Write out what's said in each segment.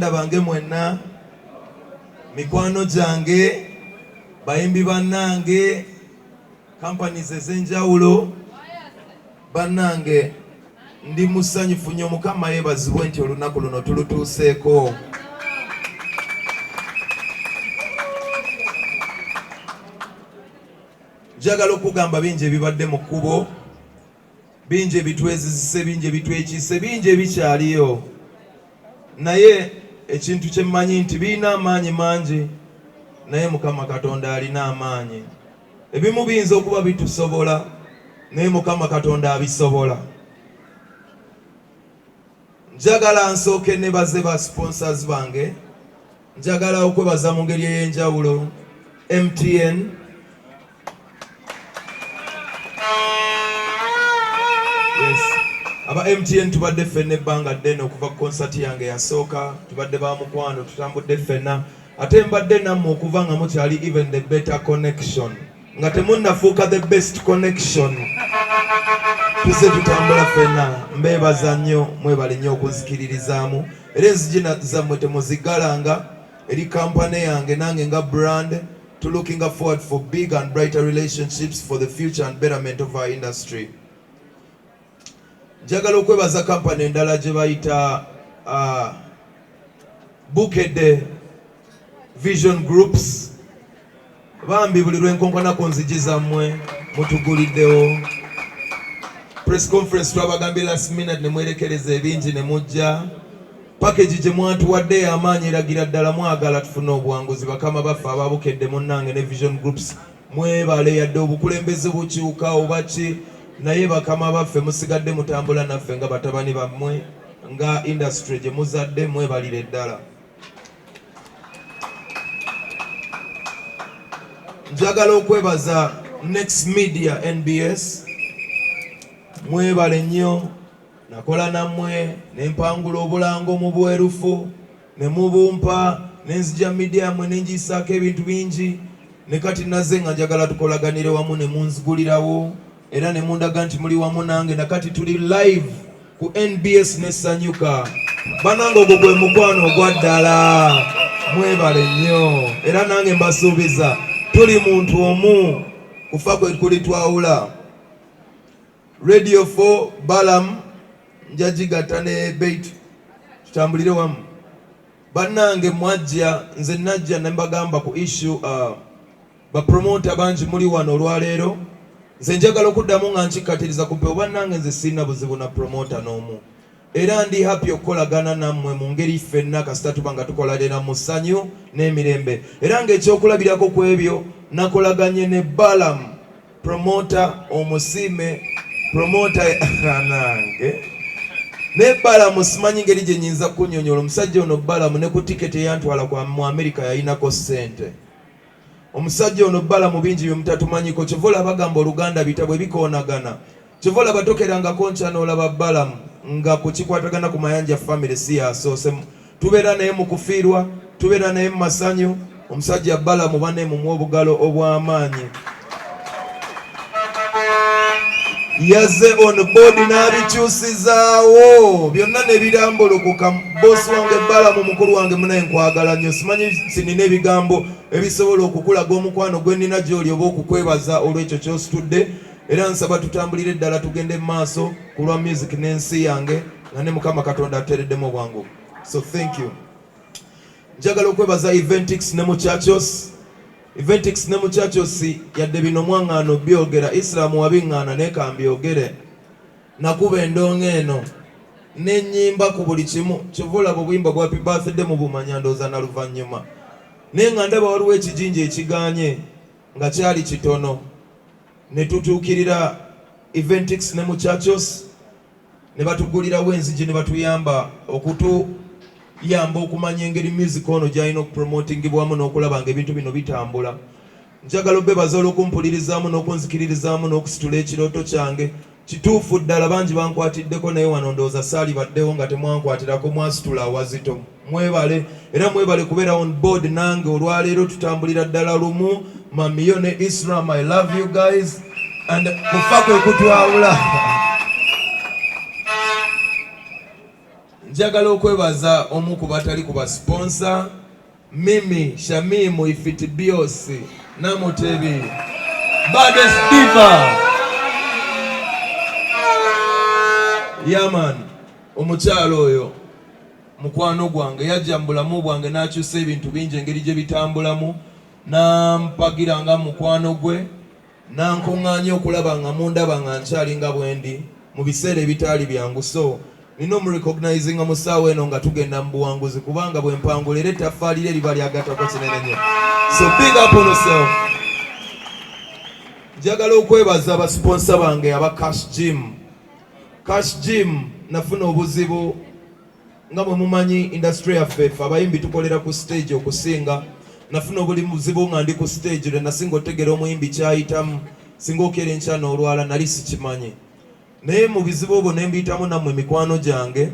bange mwenna mikwano gyange bayimbi bannange companies ez'enjawulo bannange ndi musanyufu nnyo Mukama yeebazibwe nti olunaku luno tulutuuseeko. Njagala okugamba bingi ebibadde mu kkubo, bingi ebitwezizise, bingi ebitwekiise, bingi ebikyaliyo, naye ekintu kye mmanyi nti birina amaanyi mangi, naye Mukama Katonda alina amaanyi. Ebimu biyinza okuba bitusobola, naye Mukama Katonda abisobola. Njagala nsooke nebaze ba sponsors bange, njagala okwebaza mu ngeri ey'enjawulo MTN, aba MTN tubadde ffenna ebbanga ddene okuva ku concert yange yasooka, tubadde ba mukwano, tutambudde ffenna, ate mbadde nammwe okuva nga mukyali even the better connection, nga temunnafuuka the best connection. Tuze tutambula ffenna, mbeebaza nnyo, mwebale nnyo okunzikiririzaamu, era enzigi zammwe temuzigalanga eri kampani yange nange nga brand, to looking forward for big and brighter relationships for the future and betterment of our industry. Njagala okwebaza kampani endala gye bayita Booked Vision Groups. Bambi buli lwenkonkona ku nzigi zammwe mutuguliddewo. Press conference twabagambye last minute ne mwerekereza ebingi ne mujja. Package gye mwatuwadde y'amaanyi eragira ddala mwagala tufune obuwanguzi. Bakama baffe aba Booked munnange ne Vision Groups mwebale, yadde obukulembeze bukyuka oba ki, naye bakama baffe musigadde mutambula naffe nga batabani bammwe, nga industry gye muzadde, mwebalire ddala. Njagala okwebaza Next Media NBS, mwebale nnyo, nakola nammwe nempangula obulango mu bwerufu ne mubumpa, nenzija media yammwe nengiyisaako ebintu bingi, ne kati nazze nga njagala tukolaganire wamu ne munzigulirawo, era ne mundaga nti muli wamu nange, nakati tuli live ku NBS nesanyuka. Banange ogwo gwe mukwano ogwa ddala, mwebale nnyo, era nange mbasuubiza tuli muntu omu, kufa kwe kulitwawula. Radio 4 Balam njagigatta ne Bait tutambulire wamu. Bannange mwajja, nze najja ne mbagamba ku issue bapromota bangi muli wano olwaleero. Nze njagala okuddamu nga nkikkatiriza kumpewo bannange, nze sirina buzibu na promota n'omu, era ndi happy okukolagana nammwe mu ngeri ffenna kasita tuba nga tukolalira mu ssanyu n'emirembe. Era ng'ekyokulabirako ku ebyo nakolaganye ne Balam promota omusiime, promota nange ne Balam simanyi ngeri gye nnyinza kunnyonnyola. Omusajja ono Balam ne ku tiketi eyantwala mu Amerika yayinako ssente. Omusajja ono Balam bingi bye mutatumanyiko, kyovola bagamba Oluganda bitabwe bikoonagana, kyovola batokerangako nkya n'olaba Balam nga ku kikwatagana ku Mayanja family si yasoose. Tubeera naye mu kufiirwa, tubeera naye mu masanyu. Omusajja Balam bane mumwa obugalo obw'amaanyi. Yazze on board n'abikyusizaawo byonna ne birambulukuka. Bosi wange Balam mukulu wange munaye nkwagala nnyo, simanyi sinina ebigambo ebisobola okukulaga omukwano gwe nnina gy'oli oba okukwebaza olw'ekyo ky'ositudde, era nsaba tutambulire ddala tugende mu maaso ku lwa music n'ensi yange nga ne Mukama Katonda ateereddemu obwangu. So thank you. Njagala okwebaza Eventix ne Muchachos. Eventix ne Muchachos yadde bino mwaŋŋaano byogera, Islamu wabiŋŋaana naye kambyogere. Nakuba endongo eno n'ennyimba ku buli kimu, kyova olaba obuyimba bwa Happy Birthday mu bumanya ndowooza na luvannyuma, naye nga ndaba waliwo ekijinja ekiganye nga kyali kitono. Ne tutuukirira Eventix ne Muchachos ne batugulirawo enzigi ne batuyamba okutuyamba okumanya engeri music ono gy'alina okupromotingibwamu n'okulaba nga ebintu bino bitambula. Njagala obebaza olw'okumpulirizamu n'okunzikiririzaamu n'okusitula ekirooto kyange. Kituufu ddala bangi bankwatiddeko, naye wano ndowooza saali baddewo nga temwankwatirako, mwasitula awazito. Mwebale, era mwebale kubeera on board nange olwaleero. Tutambulira ddala lumu. Mamiyo ne Islam, I love you guys, and kufa kwe kutwawula. njagala okwebaza omu ku batali ku basponsa Mimi Shamimu Ifiti Biosi Namutebi Bades Diva Yaman omukyalo oyo mukwano gwange yajja mbulamu bwange n'akyusa ebintu bingi engeri gye bitambulamu n'ampagira nga mukwano gwe n'ankoŋŋaanya okulaba nga mundaba nga nkyali nga bwendi mu biseera ebitaali byangu so nina omurecognizinga mu ssaawa eno nga tugenda mu buwanguzi kubanga bwe mpangula era ettaffaali lye liba lyagatako kinene nnyo so big up on yourself. Njagala okwebaza abasponsa bange aba Cash Gym nafuna obuzibu nga bwe mumanyi industry yaffe abayimbi tukolera ku stage okusinga nafuna obuzibu nga ndi ku stage lwe nasinga otegera omuyimbi kyayitamu singa okyera enkya n'olwala nali sikimanyi naye mu bizibu obwo ne mbiyitamu nammwe mikwano gyange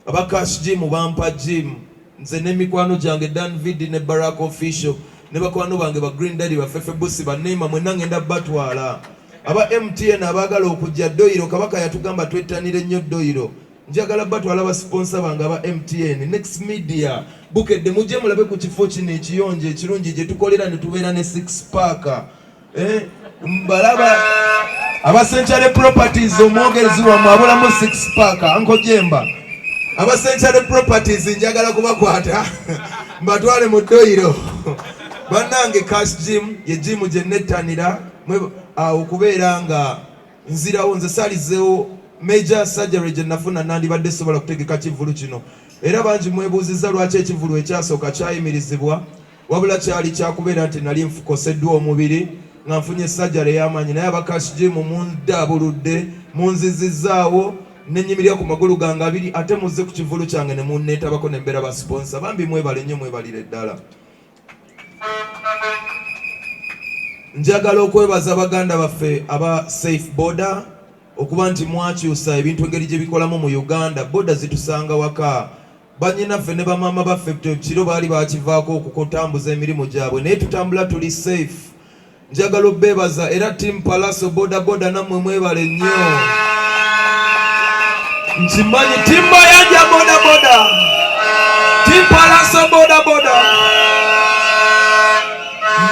aba Cash Gym bampa gym nze n'emikwano gyange Danvid ne Barack Official ne bakwano bange ba Green Daddy bafefe busi banema mwenna ngenda batwala aba MTN abaagala okujja Doiro kabaka yatugamba twettanire nnyo Doiro njagala batwala ba sponsor bange aba MTN Next Media bukedde mujje mulabe ku kifo kino ekiyonje ekirungi gye tukolera ne tubeera ne 6 pack mbalaba aba Century Properties omwogezi wammwe abulamu 6 pack Uncle Jemba aba Century Properties njagala kubakwata mbatwale mu Doiro bannange Cash Gym ye gym gye nettanira okubeera nga nzirawo nze salizeewo major surgery gye nafuna nandibadde sobola kutegeka kivulu kino era bangi mwebuuziza lwaki ekivulu ekyasooka kyayimirizibwa wabula kyali kyakubeera nti nali nfukoseddwa omubiri nga nfunye surgery ey'amaanyi naye aba Cash Gym mundaabuludde munzizizaawo nenyimirira ku magulu gange abiri ate muzze ku kivulu kyange ne munneetabako ne mbeera ba sponsor bambi mwebale nnyo mwebalire ddala. Njagala okwebaza baganda baffe aba Safe Border okuba nti mwakyusa ebintu engeri gye bikolamu mu Uganda boda zitusanga waka bannyinaffe ne bamaama baffe kiro baali bakivaako okukutambuza emirimu gyabwe naye tutambula tuli safe. Njagala obbeebaza era team Pallaso boda nammwe mwebale nnyo nkimanyi team Mayanja boda team Pallaso boda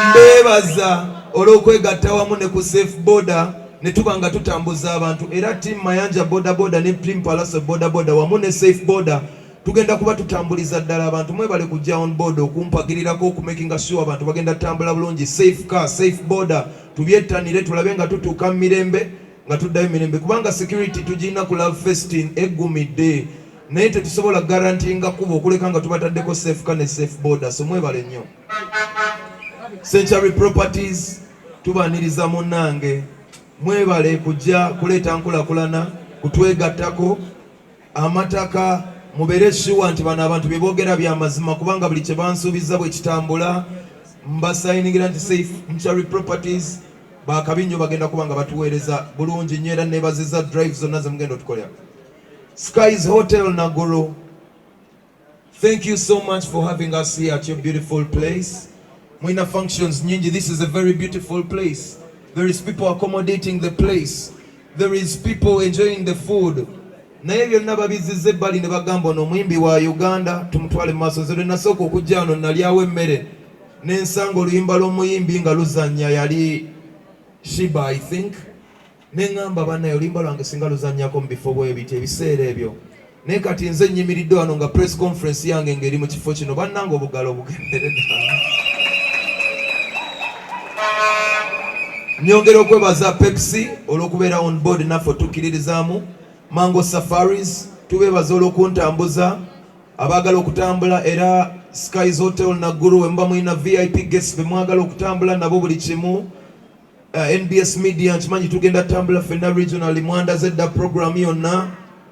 mbeebaza olw'okwegatta wamu ne ku Safe Border ne tuba nga tutambuza abantu era team Mayanja boda ne team Pallaso boda wamu ne Safe Border tugenda kuba tutambuliza ddala abantu mwebale kujja on board okumpagirirako okumakinga sure abantu bagenda tutambula bulungi safe car Safe Border tubyettanire tulabe nga tutuuka mu mirembe nga tuddayo mirembe kubanga security tugirina ku Love Festing eggumidde naye tetusobola garantinga kuba okuleka nga tubataddeko Safe car ne Safe Border so mwebale nnyo. Century Properties tubaniriza munnange mwebale kujja kuleeta nkulakulana kutwegattako amataka mubeere sure nti bano abantu beboogera byamazima kubanga buli kye bansuubiza bwe kitambula mbasayiningira nti Century Properties bakabinyo bagenda kuba nga batuweereza bulungi nnyo era neebaziza drive zonna ze mugenda otukolera. Skies Hotel Naguru, thank you so much for having us here at your beautiful place. Mwina functions nyingi. This is a very beautiful place. There is people accommodating the place. There is people enjoying the food. Naye byonna babiziza ebbali ne bagamba ono omuyimbi wa Uganda tumutwale mu maaso. Nze lwe nasooka okujja wano nalyawo emmere n'ensanga oluyimba lw'omuyimbi nga luzannya yali Shiba I think. Neŋŋamba bannaye oluyimba lwange singa luzannyako mu bifo bwe biti ebiseera ebyo. Naye kati nze nnyimiridde wano nga press conference yange ng'eri mu kifo kino bannange obugalo bugendere ddala. Nyongera okwebaza Pepsi olw'okubeera on board naffe tukkiririzaamu. Mango Safaris tubeebaza olw'okuntambuza abaagala okutambula era Skies Hotel Naguru wemba mwina VIP guests be mwagala okutambula nabo buli kimu. NBS Media nkimanyi tugenda tambula ffenna regionally mwandazedda program yonna.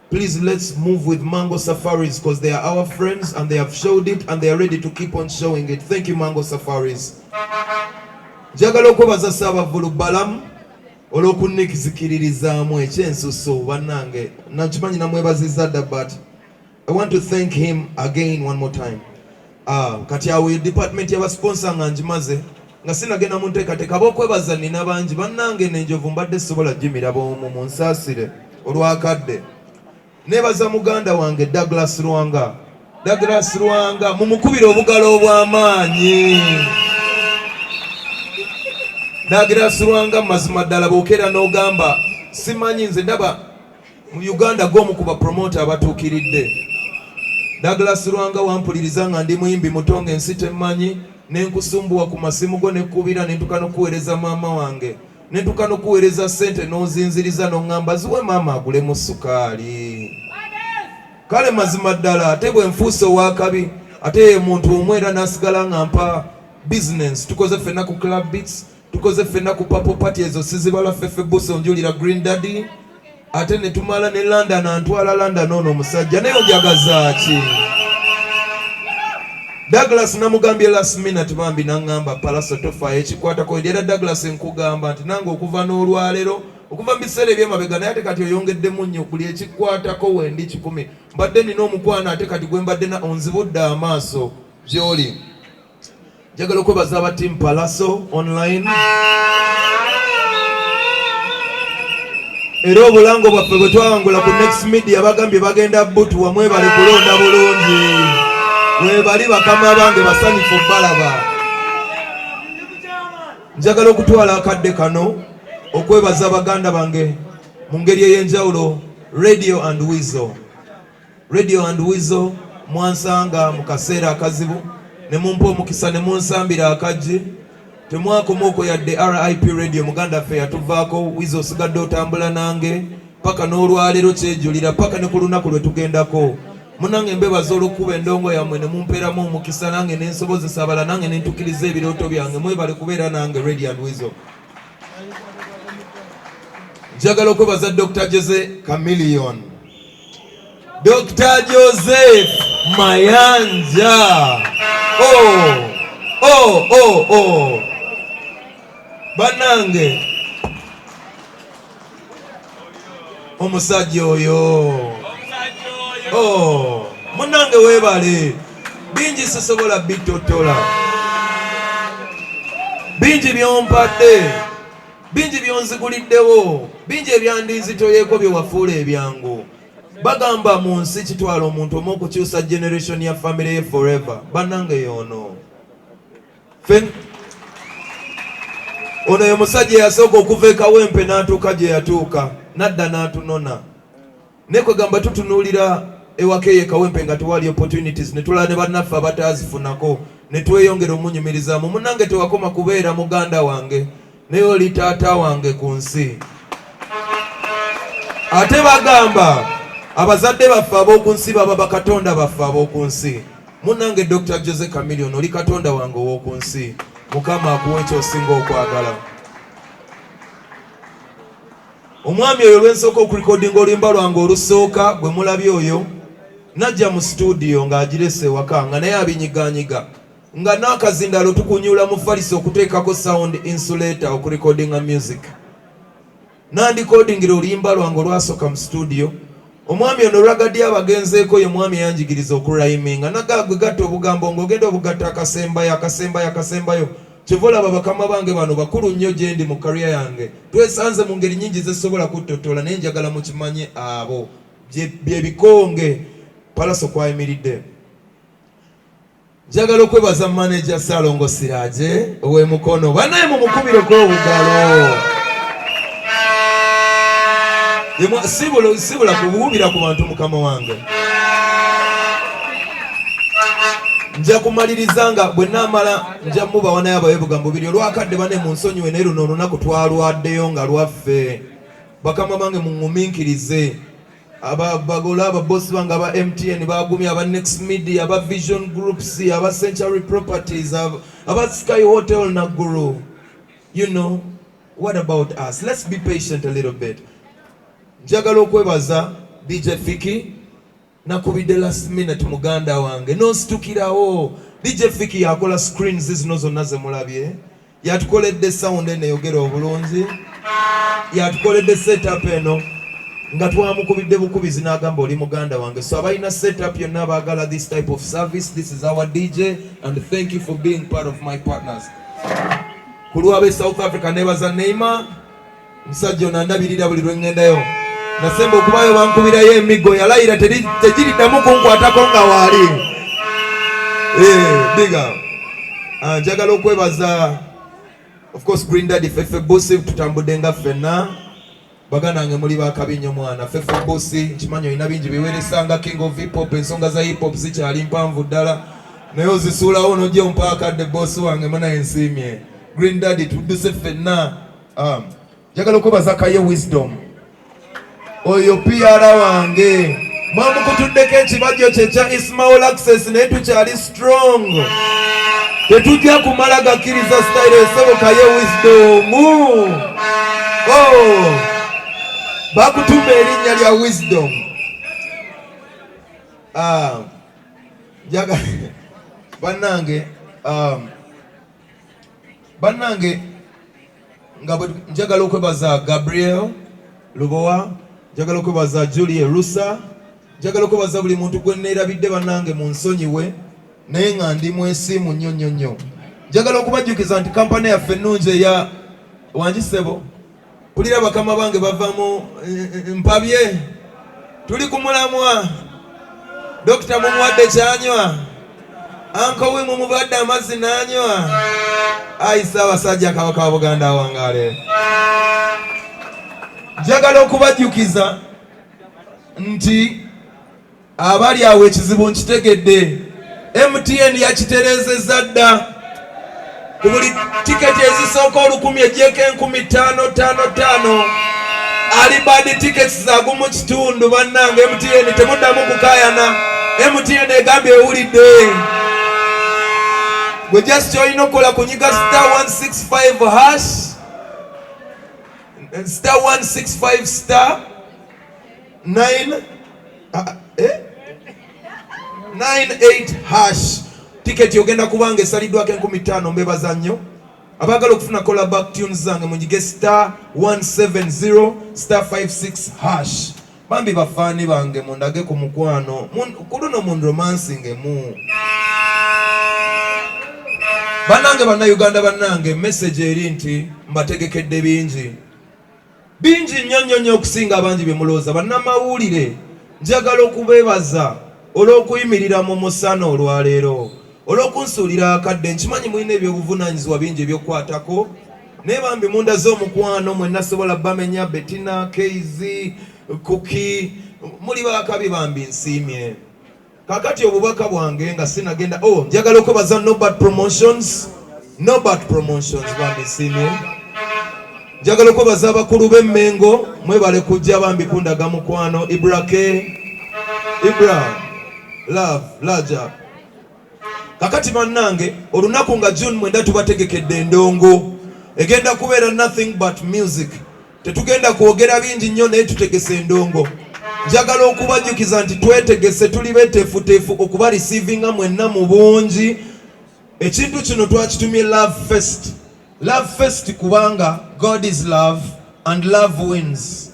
Please let's move with Mango Safaris because they are our friends and they have showed it and they are ready to keep on showing it. Thank you Mango Safaris. Njagala okwebaza Ssaabavulu Balamu olw'okunnikizikiririzaamu ekyensuso bannange nakimanyi namwebaziza dda but I want to thank him again one more time. Kati awo department y'abasponsor nga ngimaze nga sinagenda mu nteekateeka ab'okwebaza nina bangi bannange n'enjovu mbadde sobola jimira b'omu munsaasire olwakadde nebaza muganda wange Douglas Lwanga mumukubira obugalo obw'amaanyi. Douglas Lwanga mazima ddala bwokera n'ogamba simanyi nze ndaba mu Uganda g'omu ku bapromota abatuukiridde. Douglas Lwanga wampuliriza nga ndi muyimbi mutonge ensi temmanyi, nenkusumbuwa ku masimu go nekkubira nentuka n'okuweereza maama wange, nentuka n'okuweereza ssente n'ozinziriza n'oŋŋamba ziwe maama agulemu sukaali. Kale mazima ddala ate bwe nfuuse owakabi ate ye muntu omwera n'asigala nga mpa business. Tukoze ffenna ku Club Beats, tukoze ffenna ku Purple Party, ezo sizibala ffeffe buso njulira Green Daddy, ate ne tumala ne London, antwala London ono omusajja naye onjagaza ki? Douglas namugambye last minute bambi n'aŋŋamba Pallaso tofaayo ekikwatako era Douglas nkugamba nti nange okuva n'olwaleero okuva mu biseera eby'emabega naye ate kati oyongeddemu nnyo buli ekikwatako wendi 10 mbadde nina omukwana ate kati gwe mbadde onzibudde amaaso gy'oli. Njagala okwebaza aba team Pallaso online era obulango bwaffe bwe twawangula ku Next Media bagambye bagenda butu wamwe bali kulonda bulungi. Webali bakama bange basanifu balaba. Njagala okutwala akadde kano okwebaza abaganda bange mu ngeri ey'enjawulo. Radio and Weasel mwansanga mu kaseera akazibu ne mumpa omukisa ne munsambira akajji. Temwakoma okwo yadde RIP Radio muganda ffe yatuvaako. Weasel osigadde otambula nange paka n'olwaleero kyejulira paka ne ku lunaku lwe tugendako. Munange mbebaza olw'okuba endongo yammwe ne mumpeeramu omukisa nange ne nsobozesa abala nange ne ntukiriza ebirooto byange. Mwebale kubeera nange Radio and Weasel. Njagala okwebaza Dr. Jose Chameleone, Dr. Joseph Mayanja. Banange omusajja oyo munange weebale bingi sisobola bitotola, bingi byompadde, bingi byonziguliddewo, bingi ebyandinzitoyeeko bye wafuula ebyangu. Bagamba mu nsi kitwala omuntu omu okukyusa generation ya family ye forever. Banange yono ono ye musajja yasooka okuva ekawempe n'atuuka gye yatuuka, nadda n'atunona. Ne kwegamba tutunuulira ewaka eyo ekawempe nga tewali opportunities, ne tulaba ne bannaffe abataazifunako ne tweyongera omunyumirizaamu. Munange tewakoma kubeera muganda wange naye oli taata wange ku nsi. Ate bagamba abazadde baffe ab'oku nsi baba bakatonda baffe ab'oku nsi. Munange Dr. Jose Chameleone oli katonda wange ow'oku nsi. Mukama akuwe ky'osinga okwagala. Omwami oyo lwensooka okurekodinga oluyimba lwange olusooka gwe mulabye oyo najja mu studio ng'agirese ewaka nga naye abinyiganyiga nga n'akazindalo tukunyula mu falisi okuteekako sound insulator okurekodinga music. Nandikodingira oluyimba lwange olwasooka mu studio. Omwami ono olwagadde abagenzeeko ye mwami yanjigiriza okuraiminga nagagwe gatta obugambo ng'ogenda obugatta akasembayo. Kivolaba bakama bange bano bakulu nnyo gye ndi mu career yange. Twesanze mu ngeri nnyingi zesobola kuttotola naye njagala mukimanye abo bye bikonge Pallaso kwayimiridde. Njagala okwebaza manager Salongo Siraje ow'emukono banaye mu mukubireko obugalo. Sibula kubuubira ku bantu mukama wange. Nja kumaliriza nga bwe naamala nja mubawa naye abawebugambo biri olwakadde bane mu nsonyiwe naye luno olunaku twalwaddeyo nga lwaffe. Bakama bange mungumiikirize. Abagola ababosi bange aba MTN bagumya aba Next Media aba Vision Groups aba Century Properties aba Sky Hotel na Guru. You know, what about us? Let's be patient a little bit. Njagala okwebaza DJ Fiki nakubidde last minute muganda wange nonstukirawo. DJ Fiki yakola screens zino zonna ze mulabye, yatukoledde sound eno eyogera obulungi, yatukoledde setup eno nga twamukubidde bukubizi n'agamba oli muganda wange. So abalina setup yonna baagala this type of service, this is our DJ and thank you for being part of my partners. Ku lw'ab'e South Africa nebaza Neymar musajja ono andabirira buli lwe ŋŋendayo. nasemba okubayo bankubirayo emigo yalayira tegiriddamu kunkwatako nga waali. Biga njagala okwebaza of course Green Daddy Fefe Bosi tutambudde nga ffenna baganange muli bakabinyo mwana Fefe Bosi nkimanyi olina bingi biweresanga king of hip hop ensonga za hip hop zikyali mpanvu ddala naye ozisuulawo n'ojja ompaakadde bosi wange munaye nsiimye Green Daddy tudduse ffenna. Njagala okwebaza Kaye Wisdom oyo PR wange mwamukutuddeko ekibajjo kye kya Ismail Access naye tukyali strong tetujja kumala gakkiriza style esebo Kaye Wisdom. Bakutuma erinnya lya Wisdom. Bannange nga njagala okwebaza Gabriel Lubowa, njagala okwebaza Julie Rusa, njagala okwebaza buli muntu gwe neerabidde bannange mu nsonyiwe naye nga ndi mwesiimu nnyo. Njagala okubajjukiza nti kampani yaffe ennungi eya Wangisebo pulira bakama bange bavamu mpabye tuli ku mulamwa Dokita mumuwadde kyanywa Anko we mumubadde amazzi n'anywa ayisa abasajja kabaka wa Buganda wangaale. Njagala okubajjukiza nti abali awo ekizibu nkitegedde MTN yakiterezezza dda ku buli tiketi ezisooka 1000 ejjeko 1555 alibadi tickets za gumu kitundu bannange MTN temuddamu kukayana MTN egambye ewulidde gwe just olina okukola kunyiga *165 hash *165 *9 98 hash ticket ogenda kubanga esaliddwako 1500 mbebaza nnyo abagala okufuna kola back tunes zange munyige *170 *56 hash bambi bafaani bange mundage ku mukwano kuluno mu romancing emu bannange bannayuganda bannange message eri nti mbategekedde bingi nnyo okusinga abangi bye mulowooza bannamawulire njagala okubeebaza olw'okuyimirira mu musana olwaleero olw'okunsuulira akadde nkimanyi mulina ebyobuvunaanyizibwa bingi ebyokukwatako naye bambi munda z'omukwano mwenna sobola bamenya Bettina KZ Cookie muli bakabi bambi nsiimye kakati obubaka bwange nga sinagenda njagala okwebaza No Bad Promotions bambi nsiimye njagala okwebaza abakulu b'Emmengo mwebale kujja bambi kundaga mukwano Ibra Love Laja kakati bannange olunaku nga June 9 tubategekedde endongo egenda kubeera nothing but music tetugenda kwogera bingi nnyo naye tutegese endongo njagala okubajjukiza nti twetegese tuli beteefuteefu okuba receivinga mwenna mu bungi ekintu kino twakitumye Love Fest kubanga God is love and love wins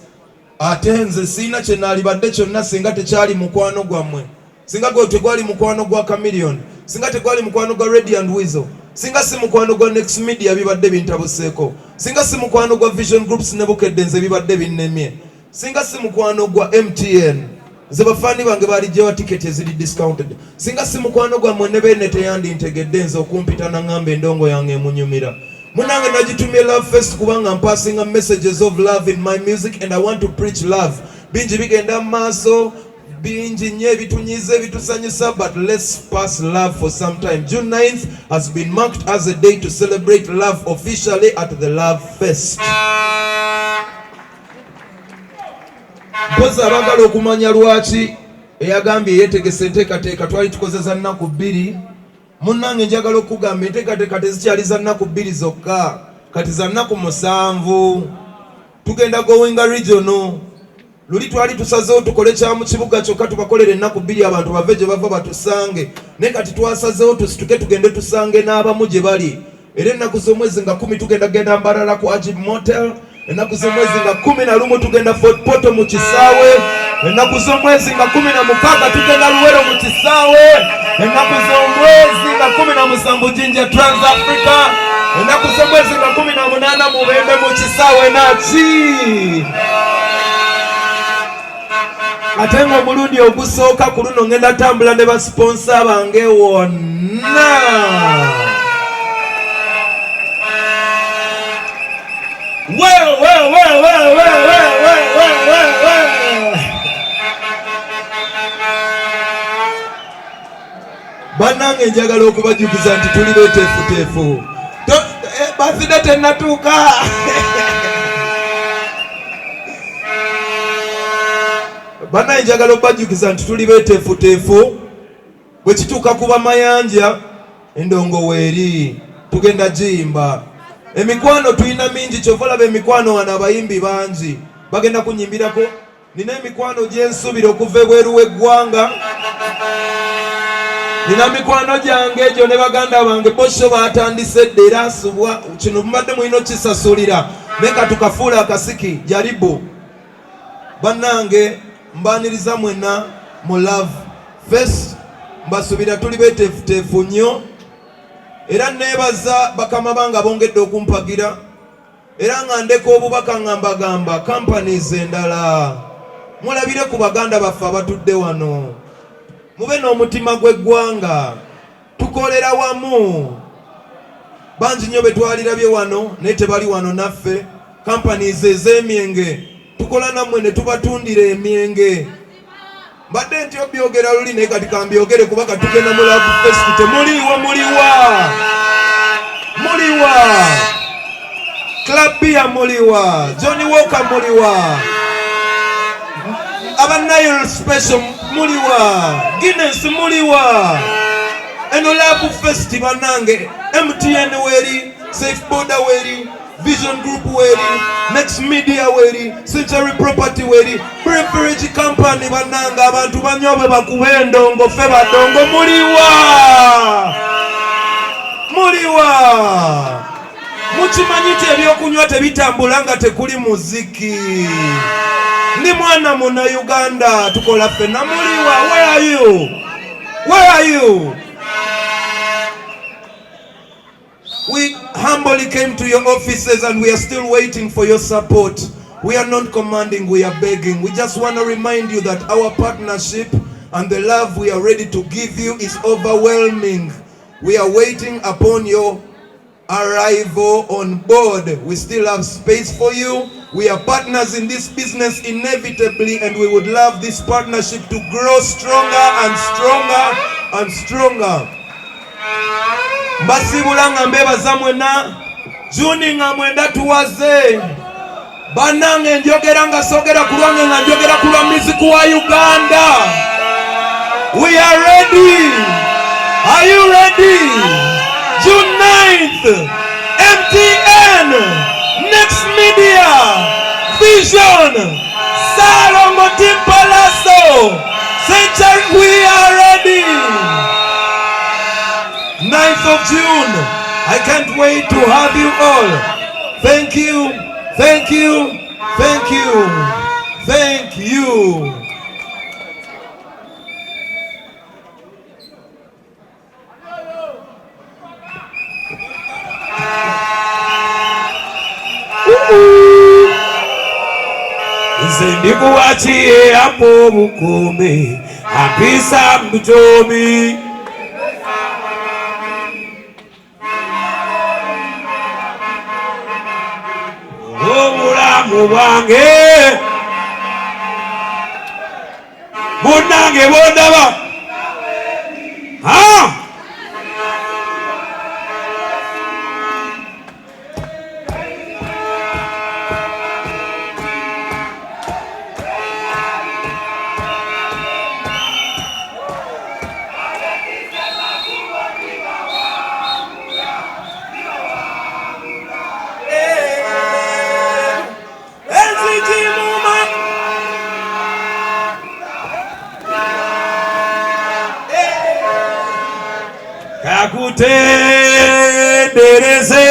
ate nze siina kye naalibadde kyonna singa tekyali mukwano gwammwe singa gwe tegwali mukwano gwa Chameleone singa tegwali mukwano gwa Ready and Weasel singa si mukwano gwa Next Media bibadde bintabuseeko singa si mukwano gwa Vision Groups ne Bukedde nze bibadde binnemye singa si mukwano gwa MTN nze bafaani bange balijjawa tiketi eziri discounted singa si mukwano gwa mwene beene teyandintegedde nze okumpita naŋŋamba endongo yange emunyumira munange nagitumye Love Fest kubanga I'm passing on messages of love in my music and I want to preach love bingi bigenda maaso bingi nnyo ebitunyiza ebitusanyusa but let's pass love for some time. June 9th has been marked as a day to celebrate love officially at the Love Fest. Mpozi abagala okumanya lwaki eyagambye yeetegese enteekateeka twali tukozesa nnaku 2 munnange njagala okugamba enteekateeka tezikyali za nnaku 2 zokka kati za nnaku 7 tugenda gowinga regional luli twali tusazeewo tukole kya mu kibuga kyokka tubakolera ennaku 2 abantu bave gye bava batusange naye kati twasazeewo tusituke tugende tusange n'abamu gye bali era ennaku z'omwezi nga 10 tugenda genda Mbarara ku Ajib Motel ennaku z'omwezi nga 11 tugenda Fort Portal mu kisaawe ennaku z'omwezi nga 16 tugenda Luwero mu kisaawe ennaku z'omwezi nga 17 Jinja Trans Africa ennaku z'omwezi nga 18 Mubende mu kisaawe naki ate ng'omulundi ogusooka ku luno ngenda tambula ne basponsa bange wonna. Bannange njagala okubajjukiza nti tuli beeteefuteefu. Birthday tennatuuka. Bannange njagala okubajjukiza nti tuli beeteefuteefu. Bwe kituuka ku bamayanja endongo weeri tugenda giyimba. Emikwano tuyina mingi, kyova olaba emikwano wano abayimbi bangi bagenda kunyimbirako. Nina emikwano gye nsuubira okuva ebweru w'eggwanga. Nina mikwano gyange egyo ne baganda bange bosho batandise dde era asubwa kino mubadde mulina kisasulira naye katukafuula akasiki jaribu. Bannange mbaniriza mwenna mu love first, mbasubira tuli beeteefuteefu nnyo era neebaza bakama bange bongedde okumpagira era nga ndeka obubaka nga mbagamba companies endala mulabire ku baganda baffe abatudde wano, mube n'omutima gw'eggwanga, tukolera wamu. Bangi nnyo betwalirabye wano naye tebali wano naffe. Companies ez'emyenge tukola nammwe ne tubatundira emyenge. Mbadde nti obyogera luli naye kati kambyogere kuba katugenda mu Love Fest. Temuliwa, muliwa Club Beer, muliwa Johnny Walker, muliwa Nile Special, muliwa Guinness, muliwa eno Love Fest. Bannange MTN weri, Safe Border weri, Vision Group weri, Next Media weri, Century Property weri, Beverage Company. Bannange abantu banyobe bakuba endongo, ffe badongo, muliwa mukimanyite ebyokunywa tebitambula nga tekuli muziki. Ndi mwana muna Uganda tukola ffenna, muliwa. Where are you? We humbly came to your offices and we are still waiting for your support. We are not commanding, we are begging. We just want to remind you that our partnership and the love we are ready to give you is overwhelming. We are waiting upon your arrival on board. We still have space for you. We are partners in this business inevitably, and we would love this partnership to grow stronger and stronger. Mbasibula nga mbebaza mwenna Juni nga mwenda tuwaze. Bannange njogera nga sogera ku lwange nga njogera ku lwa muziki wa Uganda. We are ready. Are you ready? June 9th, MTN, Next Media, Vision, Salongo Team Pallaso, Century, we are ready. 9th of June, I can't wait to have you all. Thank you, thank you, thank you, thank you. Nze ndikuwakiye hapo bukume apisa mbutomi obulamu bwange munnange bondaba kakutendereze.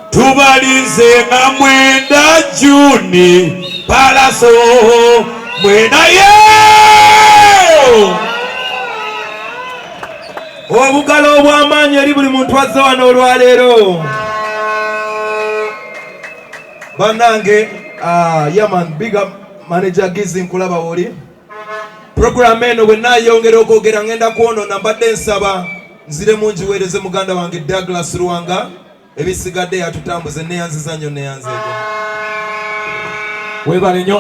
Tubalize nga mwenda Juni Pallaso mwenda obugalo obw'amaanyi eri buli muntu azze wano olwaleero. Banange, yaman, big up manager Gizi nkulaba woli. Program eno bwe nayongera okwogera ngenda kwonona mbadde nsaba nzire mungi weereze muganda wange Douglas Ruwanga ebisigadde yatutambuze neyanziza nnyo neyanzeego. Webale nnyo.